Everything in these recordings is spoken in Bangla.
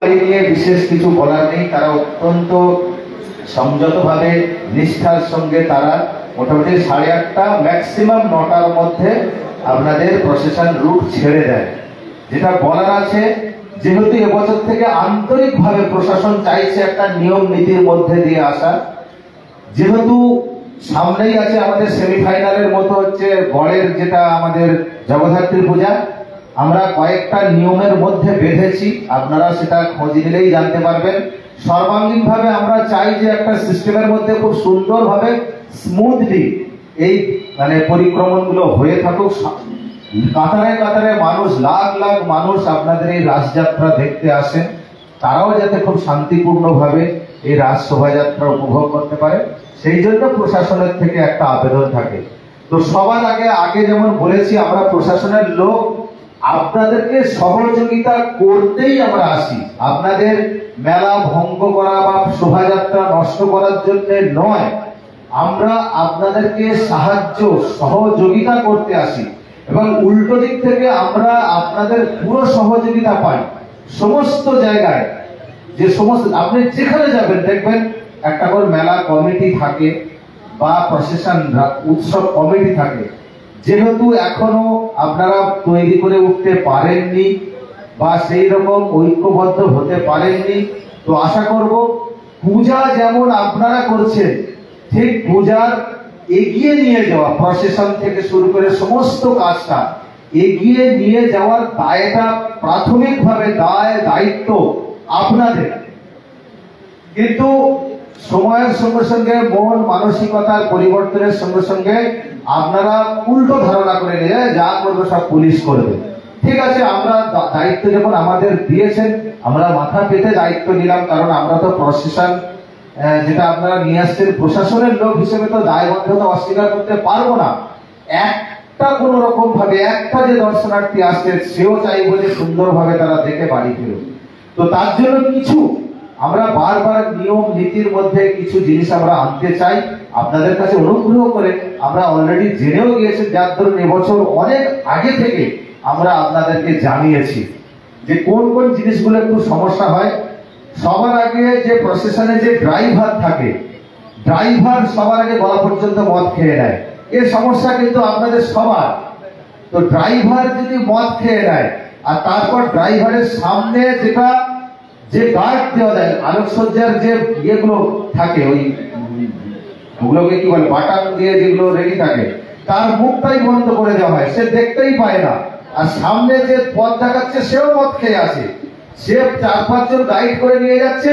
নিয়ে বিশেষ কিছু বলার নেই। তারা অত্যন্ত সংযতভাবে নিষ্ঠার সঙ্গে তারা মোটামুটি 8:30 ম্যাক্সিমাম 9টার মধ্যে আপনাদের প্রসেশন রুট ছেড়ে দেয়। যেটা বলার আছে, যেহেতু এবছর থেকে আন্তরিকভাবে প্রশাসন চাইছে একটা নিয়ম নীতির মধ্যে দিয়ে আসা, যেহেতু সামনেই আছে আমাদের সেমিফাইনালের মতো হচ্ছে গড়ের যেটা আমাদের জগদ্ধাত্রী পূজা, আমরা কয়েকটা নিয়মের মধ্যে বেঁধেছি, আপনারা সেটা খোঁজ নিলেই জানতে পারবেন। সর্বাঙ্গীন ভাবে আমরা চাই যে একটা সিস্টেমের মধ্যে খুব সুন্দরভাবে স্মুথলি এই পরিক্রমণ গুলো হয়ে থাকুক। কাতারে কাতারে মানুষ, লাখ লাখ মানুষ আপনাদের এই রাসযাত্রা দেখতে আসেন, তারাও যাতে খুব শান্তিপূর্ণভাবে এই রাস শোভাযাত্রা উপভোগ করতে পারে, সেই জন্য প্রশাসনের থেকে একটা আবেদন থাকে। তো সবার আগে যেমন বলেছি, আমরা প্রশাসনের লোক আপনাদেরকে সহযোগিতা করতেই আমরা আসি, আপনাদের মেলা ভঙ্গ করা বা শোভাযাত্রা নষ্ট করার জন্য নয়। আমরা আপনাদেরকে সাহায্য সহযোগিতা করতে আসি এবং উল্টো দিক থেকে আমরা আপনাদের পুরো সহযোগিতা পাই। সমস্ত জায়গায় যে সমস্ত আপনি যেখানে যাবেন দেখবেন একটা করে মেলা কমিটি থাকে বা প্রশাসন উৎসব কমিটি থাকে। যেহেতু এখনো আপনারা তৈরি করে উঠতে পারেননি বা সেই রকম ঐক্যবদ্ধ হতে পারেননি, তো আশা করব পূজা যেমন আপনারা করছেন, ঠিক পূজার এগিয়ে নিয়ে যাওয়া প্রশাসন থেকে শুরু করে সমস্ত কাজটা এগিয়ে নিয়ে যাওয়ার দায়টা প্রাথমিকভাবে দায়িত্ব আপনাদের। কিন্তু সময়ের সঙ্গে সঙ্গে মন মানসিকতার পরিবর্তনের সঙ্গে সঙ্গে আপনারা উল্টো ধারণা করে নিয়ে যা করবে সব পুলিশ করবে। ঠিক আছে, আমরা দায়িত্ব যখন আমাদের দিয়েছেন আমরা মাথা পেতে দায়িত্ব নিলাম, কারণ আমরা তো প্রশাসন যেটা আপনারা নিয়ে আসছেন প্রশাসনের লোক হিসেবে তো দায়বদ্ধতা অস্বীকার করতে পারবো না। একটা কোন রকম ভাবে একটা যে দর্শনার্থী আসছে সেও চাইবো যে সুন্দরভাবে তারা দেখে বাড়ি ফেরুক। তো তার জন্য কিছু আমরা বারবার নিয়ম নীতির মধ্যে কিছু জিনিস আমরা আনতে চাই আপনাদের কাছে অনুগ্রহ করে। আমরা অলরেডি জেনেও গিয়েছি, যার ধরুন এবছর অনেক আগে থেকে আমরা আপনাদেরকে জানিয়েছি যে কোন কোন জিনিসগুলো একটু সমস্যা হয়। সবার আগে যে প্রশাসনে যে ড্রাইভার থাকে, ড্রাইভার সবার আগে গলা পর্যন্ত মদ খেয়ে নেয়, এর সমস্যা কিন্তু আপনাদের সবার। তো ড্রাইভার যদি মদ খেয়ে নেয় আর তারপর ড্রাইভারের সামনে যে গার্ড দেওয়া যায়, আলোকসজ্জার যে ইয়েগুলো থাকে, ওগুলোকে কি বলে বাটাম দিয়ে যেগুলো রেডি থাকে, তার মুখটাই বন্ধ করে দেওয়া হয়, সে দেখতেই পায় না। আর সামনে যে পথ দেখাচ্ছে সেও মদ খেয়ে আছে, সে 4-5 জন গাইড করে নিয়ে যাচ্ছে,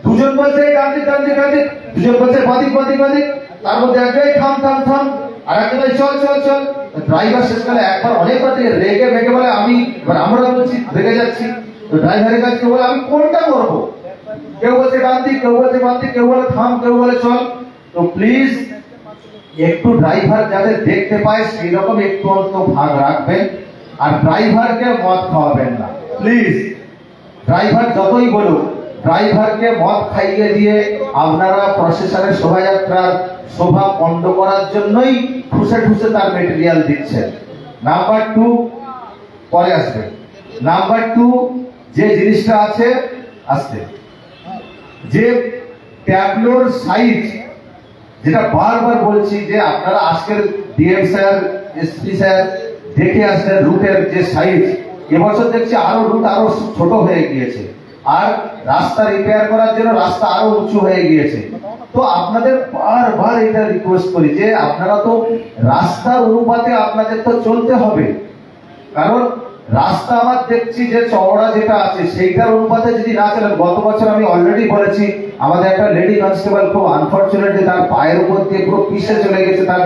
দুজন বলছে গান্ধী গান্ধী গান্ধী, দুজন বলছে বাদিক বাদিক বাদিক, তার মধ্যে একটাই থাম থাম থাম, আর একটা চল চল চল। ড্রাইভার শেষকালে একবার অনেকবার রেগে ভেগে বলে আমরা বলছি রেগে যাচ্ছি, তো ড্রাইভারের কাছে বলে আমি কোনটা করবো, কেউ বলছে গান্ধী, কেউ বলছে বান্ধি, কেউ বলে থাম, কেউ বলে চল। তো প্লিজ একটু ড্রাইভার যাদের দেখতে পায় সেই রকম একটু অন্ত ভাগ রাখবেন, আর ড্রাইভারকে মদ খাওয়াবেন না প্লিজ। ড্রাইভার যতই বলুক, ড্রাইভারকে মদ খাইয়ে দিয়ে আপনারা প্রশাসনের শোভাযাত্রার শোভা বন্ধ করার জন্যই ঠুসে ঠুসে তার মেটেরিয়াল দিচ্ছেন। নাম্বার 2 পরে আসবে। নাম্বার 2 যে জিনিসটা আছে আসছে, যে ট্যাবলোর সাইজ, যেটা বারবার বলছি যে আপনারা আজকের ডিএম স্যার, এসপি স্যার দেখে আসছেন রুটের যে সাইজ, এবছর দেখছি আরো রুট আরো ছোট হয়ে গিয়েছে, আর রাস্তা রিপেয়ার করার জন্য রাস্তা আরো উঁচু হয়ে গিয়েছে। তো আপনাদের বারবার এটা রিকোয়েস্ট করি যে আপনারা তো রাস্তার অনুপাতে আপনাদের তো চলতে হবে, কারণ রাস্তা আমার দেখছি যে চওড়া যেটা আছে সেইটার অনুপাতে যদি না চলেন। গত বছর আমি অলরেডি বলেছি আমাদের একটা লেডি কনস্টেবল খুব আনফরচুনেটলি তার পায়ের উপর দিয়ে পুরো পিষে চলে গেছে, তার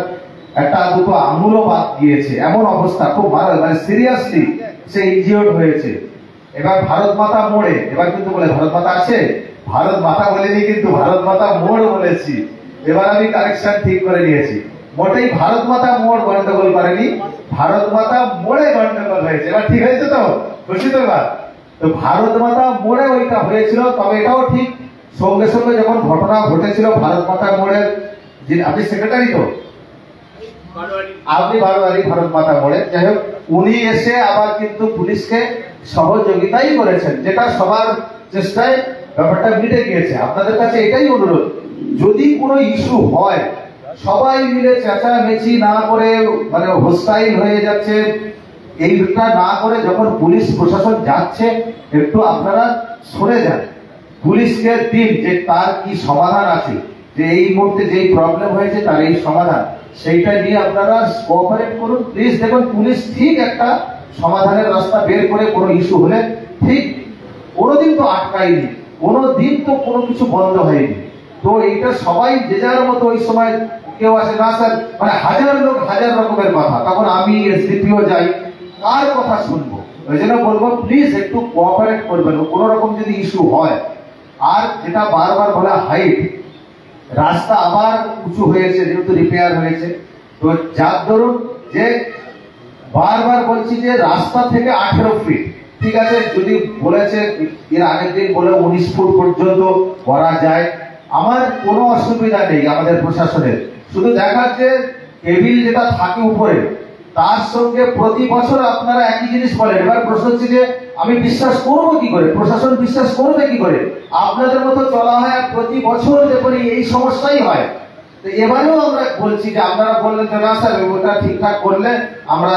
একটা দুটো আঙুলও বাদ গিয়েছে, এমন অবস্থা খুব সিরিয়াসলি সে ইনজিওর্ড হয়েছে। এবার ভারত মাতা মোড়ে, এবার কিন্তু বলে ভারত মাতা আছে, ভারত মাতা বলেনি কিন্তু ভারত মাতা মোড় বলেছি, এবার আমি কারেকশন ঠিক করে নিয়েছি। মোটেই ভারত মাতা মোড় গন্ডগোল করেনি, ভারত মাতা মোড়ে গন্ডগোল হয়েছে। এবার ঠিক হয়েছে তো, খুশি তো? এবার তো ভারত মাতা মোড়ে ওইটা হয়েছিল, তবে এটাও ঠিক সঙ্গে সঙ্গে যখন ঘটনা ঘটেছিল ভারত মাতা মোড়ের, আপনি সেক্রেটারি তো, আপনি বারোয়ারি ভারত মাতা মোড়ে, যাই হোক উনি এসে আবার কিন্তু পুলিশকে সহযোগিতাই করেছেন, যেটা সবার চেষ্টায় ব্যাপারটা মিটে গিয়েছে। আপনাদের কাছে এটাই অনুরোধ, যদি কোনো ইস্যু হয় সবাই মিলে চেঁচামেচি না করে, মানে হোস্টাইল হয়ে যাচ্ছে এইটা না করে, যখন পুলিশ প্রশাসন যাচ্ছে একটু আপনারা সরে যান, পুলিশকে দিন যে তার কি সমাধান আছে, যে এই মুহূর্তে যেই প্রবলেম হয়েছে তার এই সমাধান, সেইটা নিয়ে আপনারা কোঅপারেট করুন প্লিজ। দেখুন পুলিশ ঠিক একটা সমাধানের রাস্তা বের করে, কোনো ইস্যু হলে ঠিক কোনোদিন তো আটকায়নি, কোনোদিন তো কোনো কিছু বন্ধ হয়নি। তো এইটা সবাই যে যার মতো ওই সময় কেউ আসে না স্যার, মানে হাজার লোক হাজার রকমের কথা, তখন আমি এসডিপিও যাই, কার কথা শুনবো? ওই জন্য বলবো প্লিজ একটু কোঅপারেট করবেন কোনো রকম যদি ইস্যু হয়। আর যেটা বারবার বলা হাইট, রাস্তা আবার উঁচু হয়েছে যেহেতু রিপেয়ার হয়েছে, তো যার ধরুন যে বারবার বলছি যে রাস্তা থেকে 18 ফিট, ঠিক আছে, যদি বলেছে এর আগের দিন বলে 19 ফুট পর্যন্ত করা যায়, আমার কোনো অসুবিধা নেই আমাদের প্রশাসনের। শুধু দেখাচ্ছে টেবিল যেটা থাকে উপরে তার সঙ্গে প্রতি বছর আপনারা একই জিনিস বলেন। এবার প্রশ্ন হচ্ছে যে আমি বিশ্বাস করবো কি করে, প্রশাসন বিশ্বাস করবে কি করে? আপনাদের মতো চলা হয় আর প্রতি বছর দেখুন এই সমস্যাই হয়। তো এবারেও আমরা বলছি যে আপনারা বললেন যে না স্যার ওটা ঠিকঠাক করলে আমরা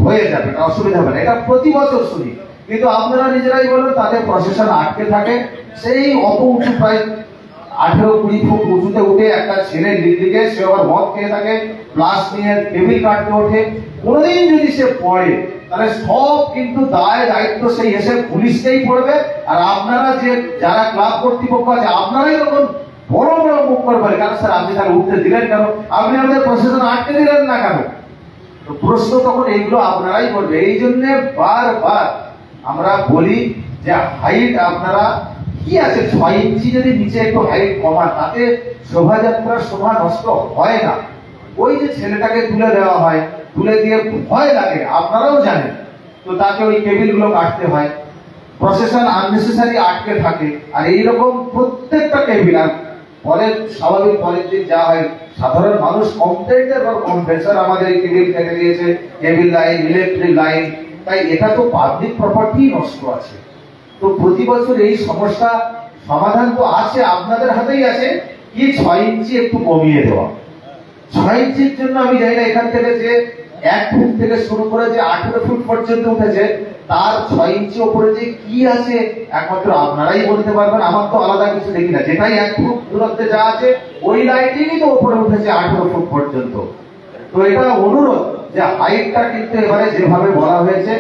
হয়ে যাবে, এটা অসুবিধা হবে না, এটা প্রতি বছর শুনি, কিন্তু আপনারা নিজেরাই বলুন তাতে প্রশাসন আটকে থাকে। সেই অত উঁচু প্রায় 18-20 ফুট উঁচুতে উঠে একটা ছেলে লিখে সে আবার মদ খেয়ে থাকে, প্লাস নিয়ে টেবিল কাটতে ওঠে, কোনোদিন যদি সে পড়ে তাহলে সব কিন্তু দায় দায়িত্ব সেই এসে পুলিশকেই পড়বে। আর আপনারা যে যারা ক্লাব কর্তৃপক্ষ আছে আপনারাই তখন বড় বড় মুখ করবেন, কেন স্যার আপনি তাহলে উঠতে দিলেন কেন, আপনি আমাদের প্রশাসন আটকে দিলেন না কেন? তো প্রশ্ন তখন এইগুলো আপনারাই করবে। এই জন্য বারবার আমরা বলি যে হাইট আপনারা কি আছে 6 ইঞ্চি যদি নিচে একটু হাইট কমান, তাতে শোভাযাত্রার শোভা নষ্ট হয় না। ওই যে ছেলেটাকে তুলে দেওয়া হয়, তুলে দিয়ে ভয় লাগে আপনারাও জানেন, তো তাকে ওই টেবিল গুলো কাটতে হয়, প্রশাসন আননেসেসারি আটকে থাকে। আর এইরকম প্রত্যেকটা টেবিল, আর পরে স্বাভাবিক পরের দিন যা হয় সাধারণ মানুষ কমপ্লেন্টের পর কমপ্লেন্ট, স্যার আমাদের এই টেবিল কেটে দিয়েছে, টেবিল লাইন, ইলেকট্রিক লাইন, তাই এটা তো পাবলিক প্রপার্টি নষ্ট আছে। তো প্রতি বছর এই সমস্যা সমাধান তো আছে, আপনাদের হাতেই আছে, কি 6 ইঞ্চি একটু কমিয়ে দেওয়া। 6 ইঞ্চির জন্য আমি জানি না এখান থেকে যে 1 ফুট থেকে শুরু করে যে 18 ফুট পর্যন্ত উঠেছে, তার 6 ইঞ্চি উপরে যে কি আছে একমাত্র আপনারাই বলতে পারবেন। আমার তো আলাদা কিছু দেখি না, যেটাই 1 ফুট দূরত্বে যা আছে ওই লাইটিংই তো উপরে উঠেছে 18 ফুট পর্যন্ত। তো এটা অনুরোধ যে হাইটটা কিন্তু এবারে যেভাবে বলা হয়েছে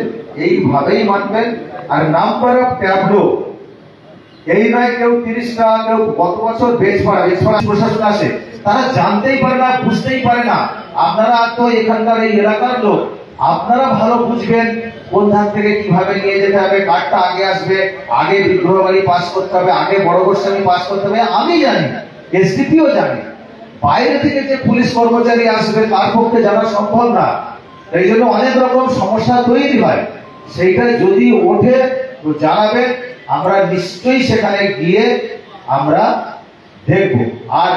এইভাবেই মানবেন। আর নাম্বার অফ ট্যাবলো এই নয় কেউ 30টা, কেউ গত বছর বেজপাড়া প্রশাসন আসে, তারা জানতেই পারে না, বুঝতেই পারে না। আপনারা তো এখানকার এই এলাকার লোক, আপনারা ভালো বুঝবেন কোন ধান থেকে কিভাবে নিয়ে যেতে হবে, কারটা আগে আসবে, আগে বিগ্রহ বাড়ি পাস করতে হবে, আগে বড় গোস্বামী পাস করতে হবে, আমি জানি, এসডিপিও জানি। বাইরে থেকে যে পুলিশ কর্মচারী আসবে তার পক্ষে জানা সম্ভব না, এই জন্য অনেক রকম সমস্যা তৈরি হয়। সেইটা যদি ওঠে তো জানাবেন, আমরা নিশ্চয়ই সেখানে গিয়ে আমরা দেখব। আর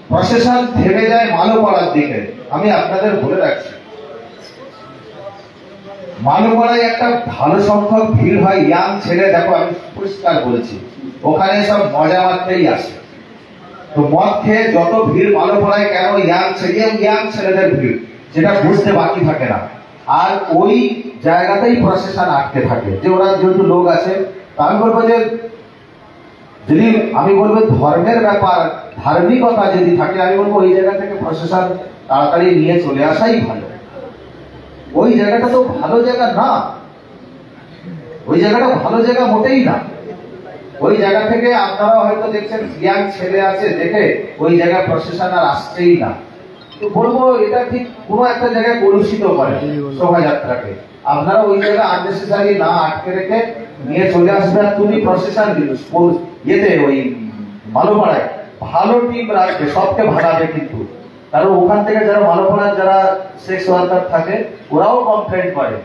প্রশাসন থেমে যায় মালোপাড়ার দিকে, আমি আপনাদের বলে রাখছি মালোপাড়ায় একটা ভালো সংখ্যক ভিড় হয়, ইয়াং ছেলে, দেখো আমি পরিষ্কার বলছি, ওখানে সব মজা মারতেই আসে। তো মদ খেয়ে যত ভিড় মালোপাড়ায়, কেন ইয়াং ছেলেদের ভিড়, যেটা বুঝতে বাকি থাকে না। আর ওই জায়গাতেই প্রশাসন আটকে থাকে, যে ওরা যেহেতু লোক আছে। আমি বলবো যে যদি আমি বলবো ধর্মের ব্যাপার, ধার্মিকতা যদি থাকে, আমি বলবো ওই জায়গা থেকে প্রশাসন তাড়াতাড়ি নিয়ে চলে আসাই ভালো। ওই জায়গাটা তো ভালো জায়গা না, ওই জায়গাটা ভালো জায়গা মোটেই না। ওই জায়গা থেকে আপনারা হয়তো দেখছেন ইয়াং ছেলে আছে দেখে ওই জায়গায় প্রশাসন আর আসছেই না। তো বলবো এটা ঠিক কোনো একটা জায়গায় কলুষিত করে শোভাযাত্রাকে। আপনারা ওই জায়গায় আননেসেসারি না আটকে রেখে নিয়ে চলে আসবেন। তুমি প্রশাসন ইয়েতে ওই মালোপাড়ায় ভালো টিম রাখবে, সবকে ভাড়াবে কিন্তু, কারণ ওখান থেকে যারা মালোপাড়ার যারা সেক্স ওয়ার্কার থাকে ওরাও কমপ্লেন করে,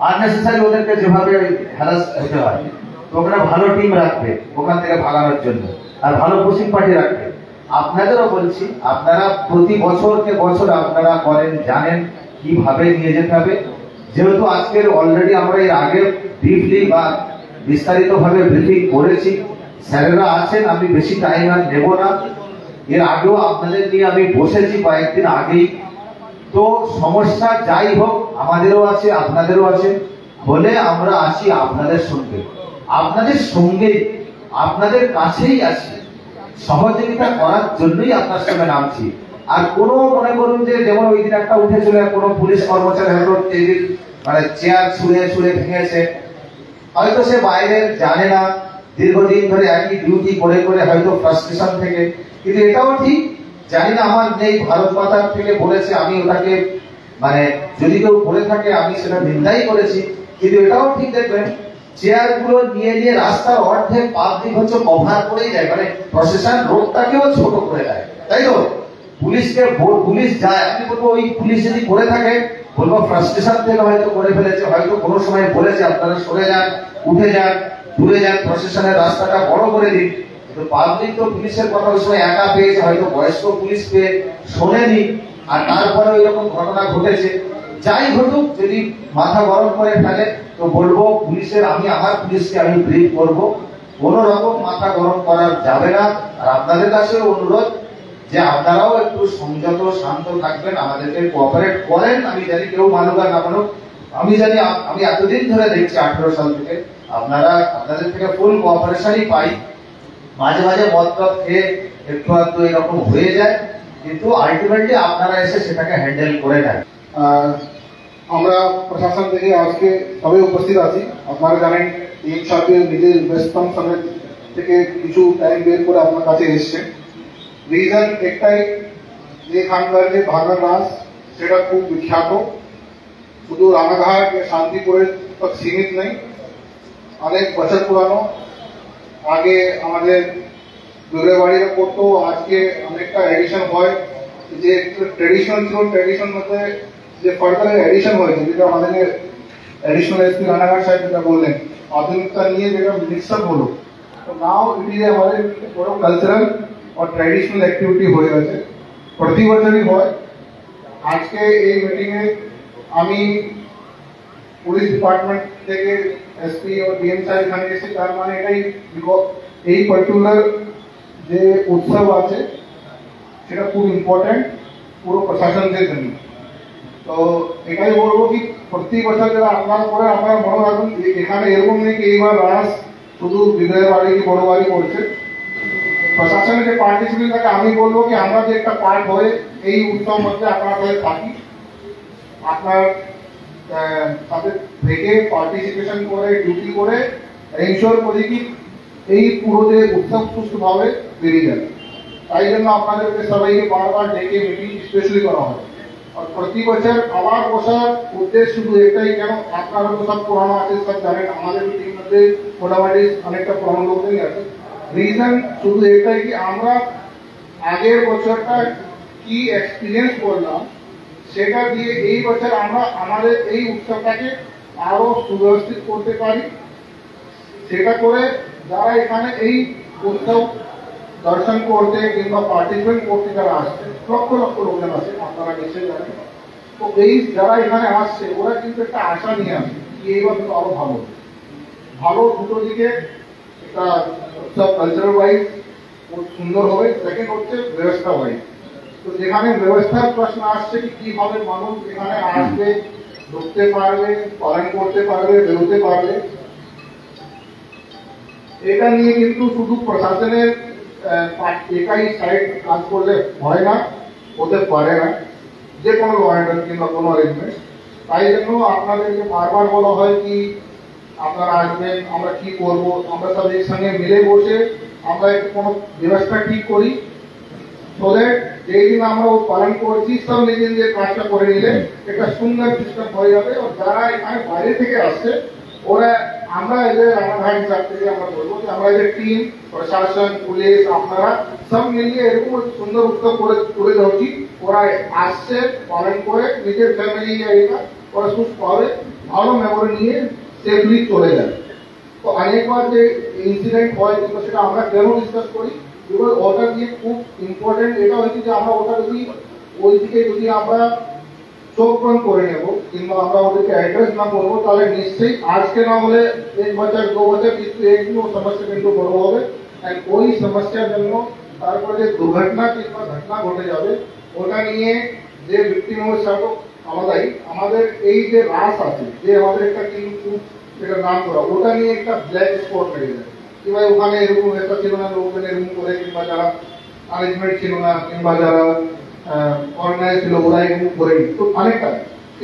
আননেসেসারি ওদেরকে যেভাবে হ্যারাস হতে হয়। তো ওখানে ভালো টিম রাখবে ওখান থেকে ভাগানোর জন্য, আর ভালো পুলিশ পার্টি রাখবে। আপনাদেরও বলছি, আপনারা প্রতি বছরকে বছর আপনারা করেন, জানেন কিভাবে নিয়ে যেতে হবে। যেহেতু আজকের অলরেডি আমরা এর আগে ব্রিফলি বা বিস্তারিতভাবে ব্রিফিং করেছি। স্যারেরা আছেন, আমি বেশি টাইম আর নেব না। এর আগেও আপনাদের নিয়ে আমি বসেছি কয়েকদিন আগেই। তো সমস্যা যাই হোক আমাদেরও আছে, আপনাদেরও আছে, বলে আমরা আছি আপনাদের সঙ্গে, আপনাদের কাছেই আছি, সহযোগিতা করার জন্যই আপনার সঙ্গে নামছি। আর কোনো মনে করুন যে যেমন ওই দিন একটা উঠেছিল, কোনো পুলিশ কর্মচারী হয়তো টেবিল মানে চেয়ার ছুঁড়ে ভেঙেছে, হয়তো সে বাইরে জানে না, দীর্ঘদিন ধরে একই ডিউটি করে হয়তো ফ্রাস্ট্রেশন থেকে। কিন্তু এটাও ঠিক, জানি না আমার নেই, ভারত মাতার থেকে বলেছে, আমি ওটাকে মানে যদি কেউ করে থাকে আমি সেটা নিন্দাই করেছি। কিন্তু এটাও ঠিক, দেখবেন চেয়ার গুলো নিয়ে রাস্তার অর্ধেক পাবলিক হচ্ছে কভার করেই যায়, মানে প্রশাসন রোডটাকেও ছোট করে দেয়, তাই তো? পুলিশ যায়, আমি বলবো ওই পুলিশ যদি করে থাকে, বলবো ফ্রাস্ট্রেশন থেকে হয়তো করে ফেলেছে, হয়তো কোনো সময় বলেছে আপনারা সরে যান, উঠে যান, দূরে যান, প্রশাসনের রাস্তাটা বড় করে দিন। কিন্তু পাবলিক তো পুলিশের কথা ওই সময় একা পেয়েছে, হয়তো বয়স্ক পুলিশ পেয়ে শোনেনি, আর তারপরে ওই রকম ঘটনা ঘটেছে। যাই ঘটুক, যদি মাথা গরম করে ফেলে তো বলবো পুলিশের, আমার পুলিশকে আমি ব্রিফ করবো, কোন রকম মাথা গরম করা যাবে না। আর আপনাদের কাছে অনুরোধ যে আপনারাও একটু সংযত শান্ত থাকবেন, আমাদেরকে কোঅপারেট করেন। আমি জানি কেউ মানুক আর না মানুক, আমি জানি, আমি এতদিন ধরে দেখছি 18 সাল থেকে আপনাদের থেকে ফুল কোঅপারেশনই পাই। মাঝে মাঝে মদ খেয়ে একটু আধটু এরকম হয়ে যায়, কিন্তু আলটিমেটলি আপনারা এসে সেটাকে হ্যান্ডেল করে নেন। আমরা প্রশাসন থেকে আজকে সবাই উপস্থিত আছি। আপনারা জানেন এই সাথে নিজের ব্যস্তম সময় থেকে কিছু টাইম বের করে আপনার কাছে এসছে। রিজন একটাই, যে এখানকার যে ভাঙা নাচ সেটা খুব বিখ্যাত, শুধু রানাঘাট শান্তিপুরের তক সীমিত নেই, অনেক বছর পুরানো। আগে আমাদের দুর্গা বাড়িরা করতো, আজকে অনেকটা এডিশন হয়। যে ট্রেডিশনাল ছিল, ট্রেডিশন মধ্যে যে ফার্দার এডিশন হয়েছে, যেটা আমাদের এডিশনাল এসপি রানাঘাট সাহেব যেটা বললেন, আধুনিকতা নিয়ে যেটা মিক্সআপ হলো, তো নাও ইট ইজ আমাদের বড় কালচারাল और ट्रेडिशनल एक्टिविटी হয়ে গেছে, প্রতি বছরই হয়। আজকে এই মিটিংয়ে আমি পুলিশ ডিপার্টমেন্ট থেকে এসপি ও ডিএম সাহেব এখানে এসে, তার মানে এটাই এই পার্টিকুলার যে উৎসব আছে সেটা খুব ইম্পর্টেন্ট পুরো প্রশাসনদের জন্য। তো এটাই বলবো কি প্রতি বছর যারা আপনারা করে আপনারা মনে রাখুন, এখানে এরকম নেই কি এইবার রাস শুধু বিজয় বাড়ি কি বড় বাড়ি করছে। প্রশাসনের যে পার্টিসিপেট থাকে, আমি বলবো কি আমরা যে একটা পার্ট হয়ে এই উৎসব মধ্যে আপনার হয়ে থাকি, আপনার সাথে থেকে পার্টিসিপেশন করে ডিউটি করে এনশোর করি কি এই পুরো যে উৎসব সুষ্ঠুভাবে বেরিয়ে যাবে। তাই জন্য আপনাদেরকে সবাইকে বারবার ডেকে মিটিং স্পেশালি করা হয়। আর প্রতি বছর আবার বসার উদ্দেশ্য শুধু একটাই, কেন আপনারা তো সব পুরানো আছে, সব জানেন, আমাদের মিটিং মধ্যে মোটামুটি অনেকটা পুরানো লোকই আছে। রিজন শুধু একটাই কি আমরা আগের বছরটা কি এক্সপিরিয়েন্স করলাম, সেটা দিয়ে এই বছর আমরা আমাদের এই উৎসবটাকে আরো সুব্যবস্থিত করতে পারি। সেটা করে যারা এখানে এই উৎসব দর্শন করতে কিংবা পার্টিসিপেট করতে যারা আসছে, লক্ষ লক্ষ লোকজন আছে, আপনারা নিশ্চয়ই জানেন। তো এই যারা এখানে আসছে ওরা কিন্তু একটা আশা নিয়ে আসে কি এইবার কিন্তু আরো ভালো দুটো দিকে একটা উৎসব কালচারাল ওয়াইজ খুব সুন্দর হবে। সেকেন্ড হচ্ছে ব্যবস্থা ওয়াইজ। তো যেখানে ব্যবস্থার প্রশ্ন আসছে কি কিভাবে মানুষ এখানে আসবে, ঢুকতে পারবে, পালন করতে পারবে, বেরোতে পারবে, এটা নিয়ে কিন্তু শুধু প্রশাসনের একাই সাইড কাজ করলে হয় না, হতে পারে না, যে কোনো ল অ্যান্ড অর্ডার কিংবা কোনো অ্যারেঞ্জমেন্ট। তাই জন্য আপনাদেরকে বারবার বলা হয় কি আপনারা আসবেন, আমরা কি করব, আমরা সব একসঙ্গে মিলে বসে আমরা একটু কোনো ব্যবস্থা ঠিক করি, তাহলে যেই দিন আমরা পালন করছি সব নিজেদের কাজটা করে নিলে একটা সুন্দর সিস্টেম হয়ে যাবে। আর যারা এখানে বাইরে থেকে আসছে ওরা, আমরা এদের রানাঘাট হিসাব থেকে আমরা বলবো যে আমরা এদের টিম, প্রশাসন, পুলিশ, আপনারা সব মিলিয়ে এরকম সুন্দর উৎসব করে যাচ্ছি। ওরা আসছে, পালন করে নিজের ফ্যামিলি ওরা সুস্থ হবে, ভালো মেমোরি নিয়ে সেফলি চলে যাবে। তো অনেকবার যে ইনসিডেন্ট হয় কিন্তু সেটা আমরা কেন ডিসকাস করি, বিকজ ওটা দিয়ে খুব ইম্পর্টেন্ট এটা হচ্ছে যে আমরা ওটা যদি ওই দিকে যদি আমরা চোখবন্ধ করে নেব কিংবা আমরা ওদেরকে অ্যাড্রেস না করবো, তাহলে নিশ্চয়ই আজকে না হলে 1 বছর 2 বছর কিন্তু একটু সমস্যা কিন্তু বড় হবে। ওই সমস্যার জন্য তারপরে যে দুর্ঘটনা কিংবা ঘটনা ঘটে যাবে ওটা নিয়ে যে ভিক্টিম হবে সেটা আলাদাই। আমাদের এই যে রাস আছে, যে আমাদের একটা কিন্তু যেটা নাম করা, ওটা নিয়ে একটা ব্ল্যাক স্পট লেগে যায় কি ভাই ওখানে এরকম একটা ছিল না, লোকজন এরকম করে, কিংবা যারা অ্যারেঞ্জমেন্ট ছিল না, কিংবা যারা অর্গানাইজ ছিল ওরা এরকম করে। তো অনেকটা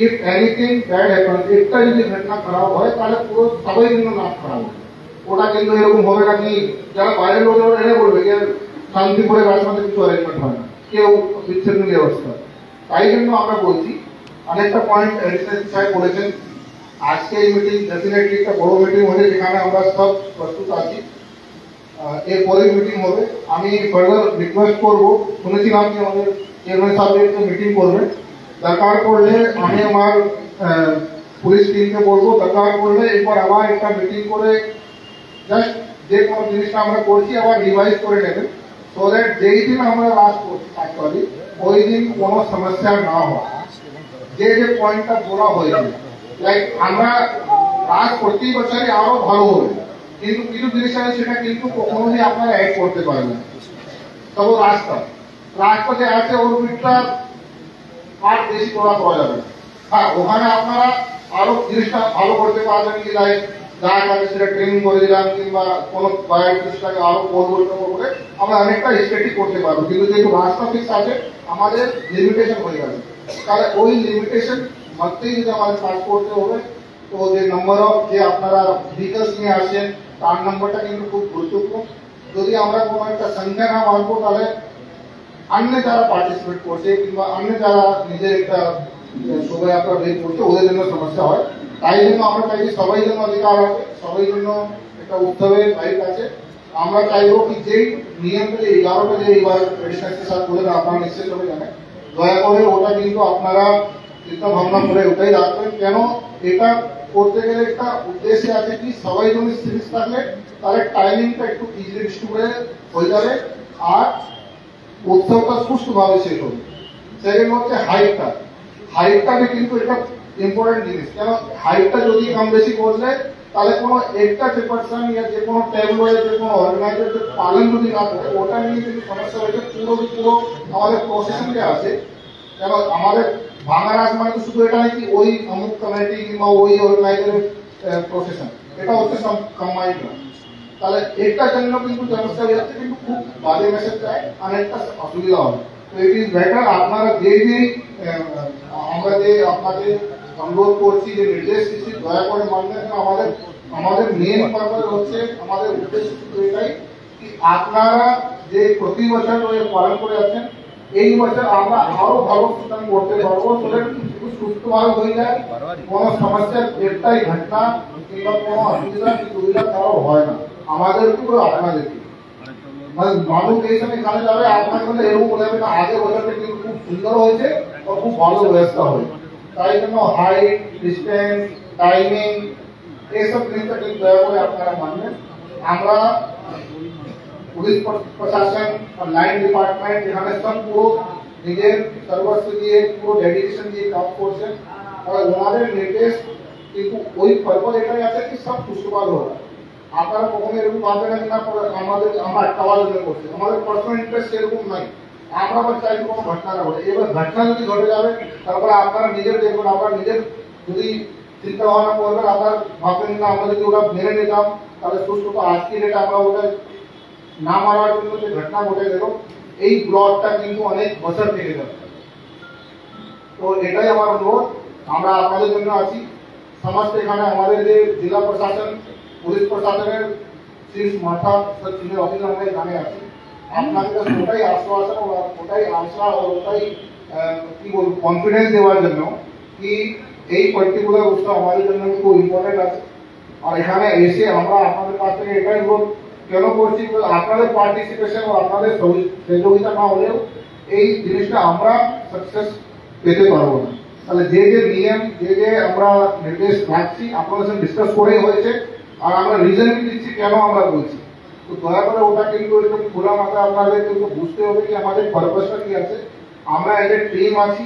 ইফ এনিথিং ব্যাড হ্যাপেন্স, একটা যদি ঘটনা খারাপ হয় তাহলে পুরো সবাই জন্য নাম খারাপ হবে। ওটা কিন্তু এরকম হবে না কি যারা বাইরের লোক এনে বলবে যে শান্তিপুরে বাসমাতে কিছু অ্যারেঞ্জমেন্ট হয় না, কেউ বিচ্ছিন্ন ব্যবস্থা। তাই জন্য আমরা বলছি, অনেকটা পয়েন্ট এডিশনাল সাহেব বলেছেন, আজকে এই মিটিং ডেফিনেটলি একটা বড় মিটিং হবে যেখানে আমরা সব প্রস্তুত আছি। এরপরে মিটিং হবে, আমি ফার্দার রিকোয়েস্ট করবো, শুনেছিলাম যে আমাদের চেয়ারম্যান সাহেব মিটিং করবে, দরকার পড়লে আমি আমার পুলিশ টিমকে বলবো, দরকার পড়লে এরপর আবার একটা মিটিং করে জাস্ট যে কোনো জিনিসটা আমরা করছি আবার রিভাইজ করে নেবেন, সো দ্যাট যেই দিন আমরা লাস্ট করছি অ্যাকচুয়ালি ওই দিন কোনো সমস্যা না হয়। যে যে পয়েন্টটা বলা হয়েছে, লাইক আমরা কাজ প্রতি বছরই আরো ভালো হবে, কিন্তু কিছু জিনিস আছে সেটা কিন্তু কখনোই আপনারা অ্যাড করতে পারবেন। তবে রাস্তা যে আছে ওর ভিতটা আর বেশি করা যাবে। হ্যাঁ, ওখানে আপনারা আরো জিনিসটা ভালো করতে পারবেন কি, লাইক যা আছে সেটা ট্রেনিং করে দিলাম, কিংবা কোনো জিনিসটাকে আরো পরিবর্তন করে আমরা অনেকটা স্টেটিক করতে পারবো। কিন্তু যেহেতু রাস্তা ফিক্স আছে আমাদের লিমিটেশন হয়ে যাবে, তাহলে ওই লিমিটেশন মধ্যেই যদি আমাদের কাজ করতে হবে। তো যে নাম্বার অফ যে আপনারা ভেহিকলস নিয়ে আসেন তার নাম্বারটা কিন্তু খুব গুরুত্বপূর্ণ। যদি আমরা কোনো একটা সংখ্যা না মানবো তাহলে অন্য যারা পার্টিসিপেট করছে কিংবা অন্য যারা নিজের একটা শোভাযাত্রা বের করছে ওদের জন্য সমস্যা হয়। তাই জন্য আমরা চাইছি সবাই জন্য অধিকার আছে, সবাই জন্য একটা উৎসবের রাইট আছে। আমরা চাইবো কি যে নিয়মটা যে 11টা যে এইবার এডিশনাল সাথে করে আপনারা নিশ্চয়ই সবাই জানেন, দয়া করে ওটা কিন্তু আপনারা চিন্তা ভাবনা করে ওটাই রাখবেন। কেন এটা করতে গেলে একটা উদ্দেশ্য আছে কি সবাই যদি সিরিজ থাকলে তাহলে টাইমিংটা একটু ইজিলি ডিস্ট্রিবিউট হয়ে যাবে আর উৎসবটা সুষ্ঠুভাবে শেষ হবে। সেকেন্ড হচ্ছে হাইটটা কিন্তু এটা ইম্পর্টেন্ট জিনিস। কেন হাইটটা যদি কম বেশি করলে তাহলে কোনো একটা চেয়ারপারসন ইয়া যে কোনো ট্যাবলয়েড যে কোনো অর্গানাইজার যে পালন যদি না করে ওটা নিয়ে যদি সমস্যা হয়েছে পুরো আমাদের প্রসেশন যে আছে, কেন আমাদের ভাঙা রাজ মানে তো শুধু এটা নয় কি ওই অমুক কমিটি কিংবা ওই অর্গানাইজারের প্রসেশন, এটা হচ্ছে কম্বাইন্ড। তাহলে একটার জন্য কিন্তু সমস্যা হয়ে যাচ্ছে, কিন্তু খুব বাজে মেসেজ যায়, অনেকটা অসুবিধা হবে। তো ইট ইজ বেটার আপনারা যে আমরা যে আপনাদের অনুরোধ করছি যে নির্দেশ দিচ্ছি দয়া করে মানবেন। আমাদের মেন পারপাস হচ্ছে, আমাদের উদ্দেশ্য শুধু এটাই কি আপনারা যে প্রতি বছর পালন করে যাচ্ছেন এই বছর আমরা আরো ভালো অনুষ্ঠান করতে পারবো, সেটা শুধু সুস্থভাবে হয়ে যায়, কোনো সমস্যার একটাই ঘটনা কিংবা কোনো অসুবিধা সুবিধা কারো হয় না, আমাদের পুরো আপনাদেরকে মানে মানুষ এই সময় এখানে যাবে আপনাদের মধ্যে এরকম বলে যাবে না আগে বছরটা কিন্তু খুব সুন্দর হয়েছে ও খুব ভালো ব্যবস্থা হয়েছে। তাই জন্য হাইট, ডিস্টেন্স, টাইমিং এইসব জিনিসটা কিন্তু দয়া করে আপনারা মানবেন। আমরা পুলিশ প্রশাসন লাইন ডিপার্টমেন্ট এখানে সব পুরো নিজের সর্বস্ব দিয়ে পুরো ডেডিকেশন দিয়ে কাজ করছেন, আর ওনাদের নির্দেশ কিন্তু ওই পারপাস এটাই আছে কি সব সুষ্ঠুভাবে হবে। আপনারা কখনো এরকম ভাববেন না আমরা একটা জন্য করছি, আমাদের পার্সোনাল ইন্টারেস্ট এরকম নাই, আমরা আবার চাইছি কোনো ঘটনা না ঘটে। এবার ঘটনা যদি ঘটে যাবে তারপরে আপনারা নিজের দেখবেন, আপনারা নিজের যদি চিন্তা ভাবনা করবেন আপনার ভাববেন না আমরা যদি ওটা মেনে নিতাম তাহলে সুস্থ। আজকে যেটা আমরা ওটা না মারার জন্য যে ঘটনা ঘটে গেল এই ব্লকটা কিন্তু অনেক বছর থেকে যাবে। তো এটাই আমার অনুরোধ, আমরা আপনাদের জন্য আছি। সমস্ত এখানে আমাদের যে জেলা প্রশাসন পুলিশ প্রশাসনের শীর্ষ মাথা সিনিয়র অফিসার আমরা এখানে আছি, আপনাদের ওটাই আশ্বাসন ওটাই আশা ও ওটাই কি বলবো কনফিডেন্স দেওয়ার জন্য কি এই পার্টিকুলার উৎসব আমাদের জন্য খুব ইম্পর্টেন্ট আছে। আর এখানে এসে আমরা আপনাদের কাছ থেকে এটাই কেন করছি, আপনাদের পার্টিসিপেশন ও আপনাদের সহযোগিতা না হলেও এই জিনিসটা আমরা সাকসেস পেতে পারবো না। তাহলে যে যে নিয়ম যে আমরা নির্দেশ রাখছি আপনাদের সঙ্গে ডিসকাস করেই হয়েছে, আর আমরা রিজন দিচ্ছি কেন আমরা বলছি। তো দয়া করে ওটা কিন্তু একদম খোলা মাথায় আপনাদের কিন্তু বুঝতে হবে কি আমাদের পারপাসটা কি আছে। আমরা এজ এ টিম আছি,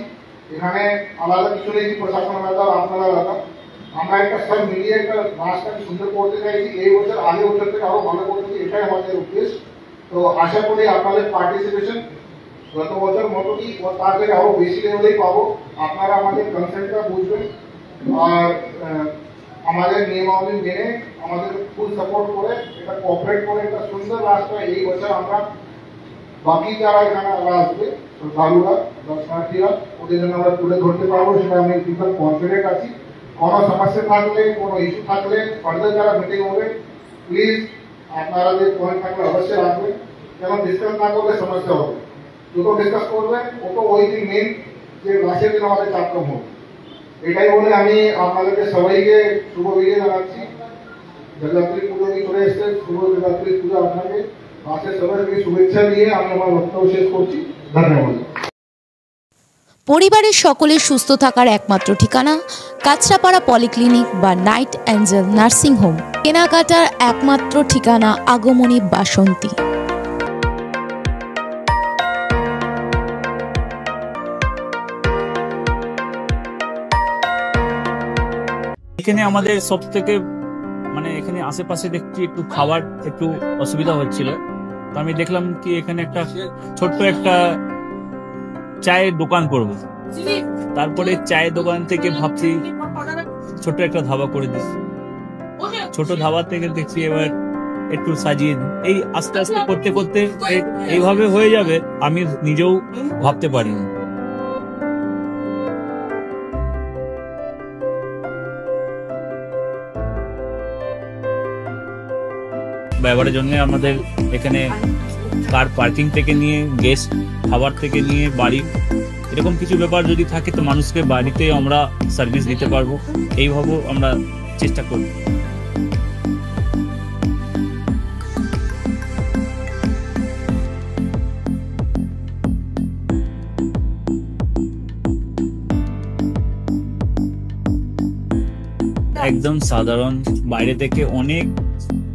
এখানে আলাদা কিছু নেই, প্রশাসন আলাদা, আপনারা আলাদা। আমরা একটা সব মিলিয়ে একটা রাস্তাকে সুন্দর করতে চাইছি। এই বছর আগে বছর থেকে আরো ভালো করতে চাই, এটাই আমাদের উদ্দেশ্য। তো আশা করি আপনাদের পার্টিসিপেশন গত বছর মতোই তার থেকে আরো বেশি লেভেলেই পাবো। আপনারা আমাদের কনসেন্টটা বুঝবেন আর আমাদের নিয়মাবলী মেনে আমাদের ফুল সাপোর্ট করে এটা কোঅপারেট করে একটা সুন্দর রাস্তা এই বছর আমরা বাকি যারা এখানে আসবে শ্রদ্ধালুরা দর্শনার্থীরা ওদের জন্য আমরা তুলে ধরতে পারবো, সেটা আমি বিশাল কনফিডেন্ট আছি। কোনো সমস্যা থাকলে, কোনো ইস্যু থাকলে ফার্দার যারা মিটিং হবে প্লিজ আপনারা যে পয়েন্ট থাকলে অবশ্যই রাখবেন, কেন ডিসকাস না করলে সমস্যা হবে। দুটো ডিসকাস করবেন, ওটা ওই দিন মেন যে লাস্টের দিন আমাদের চাপকম হবে। এটাই বলে আমি আপনাদেরকে সবাইকে শুভ বিজয় জানাচ্ছি। জগদ্ধাত্রী পুজো চলে এসছে, শুভ জগদ্ধাত্রী পুজো আপনাকে পাশের সবাইকে শুভেচ্ছা দিয়ে আমি আমার বক্তব্য শেষ করছি। ধন্যবাদ। পরিবারের সকলের সুস্থ থাকার একমাত্র ঠিকানা কাঁচরাপাড়া পলিক্লিনিক বা নাইট অ্যাঞ্জেল নার্সিং হোম। কেনাকাটার একমাত্র ঠিকানা আগমনী বাসন্তী। এখানে আমাদের সব থেকে এখানে আশেপাশে দেখছি একটু খাবার একটু অসুবিধা হচ্ছিল, তো আমি দেখলাম কি এখানে একটা ছোট্ট একটা চায়ের দোকান করব। তারপরে চায়ের দোকান থেকে ভাবছি ছোট একটা ধাবা করে দিই। ছোট ধাবা থেকে দেখছি এবার একটু সাজিয়ে দিই। এই আস্তে আস্তে করতে করতে এইভাবে হয়ে যাবে আমি নিজেও ভাবতে পারিনি। ব্যবহারের জন্য আমাদের এখানে কার পার্কিং থেকে নিয়ে গেস্ট খাবার থেকে নিয়ে বাড়ি এরকম কিছু ব্যাপার যদি থাকে তো মানুষকে বাড়িতে আমরা সার্ভিস দিতে পারবো, এইভাবেও আমরা চেষ্টা করব। একদম সাধারণ, বাইরে থেকে অনেক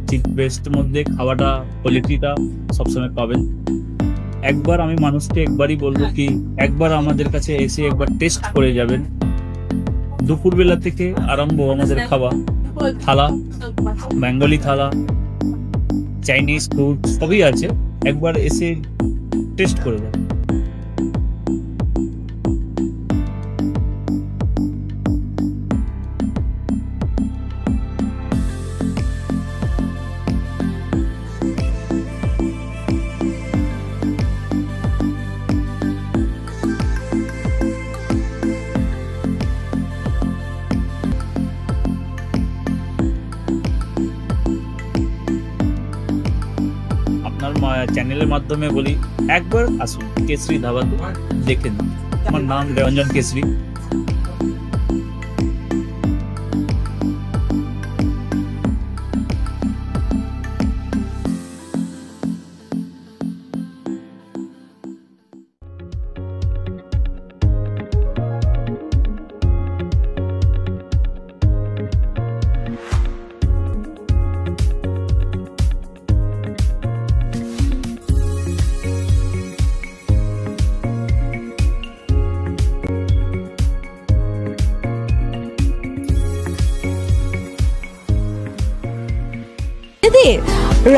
চিপ বেস্টের মধ্যে খাওয়াটা কোয়ালিটিটা সবসময় পাবেন। একবার আমি মানুষকে একবারই বলবো কি একবার আমাদের কাছে এসে একবার টেস্ট করে যাবেন। দুপুরবেলা থেকে আরম্ভ আমাদের খাওয়া, থালা, বেঙ্গলি থালা, চাইনিজ ফুড সবই আছে, একবার এসে টেস্ট করে যাবেন। চ্যানেলের মাধ্যমে বলি একবার আসুন কেশরী ধাবাতে দেখে নিন। আমার নাম রঞ্জন কেশরী।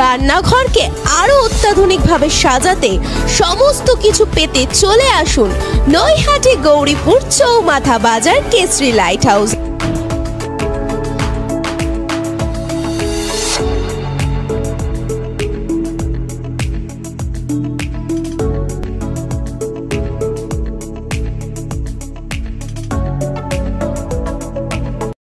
রান্নাঘরকে আরো অত্যাধুনিকভাবে সাজাতে সমস্ত কিছু পেতে চলে আসুন নৈহাটি গৌরীপুর চৌমাথা বাজার কেশরী লাইট হাউস।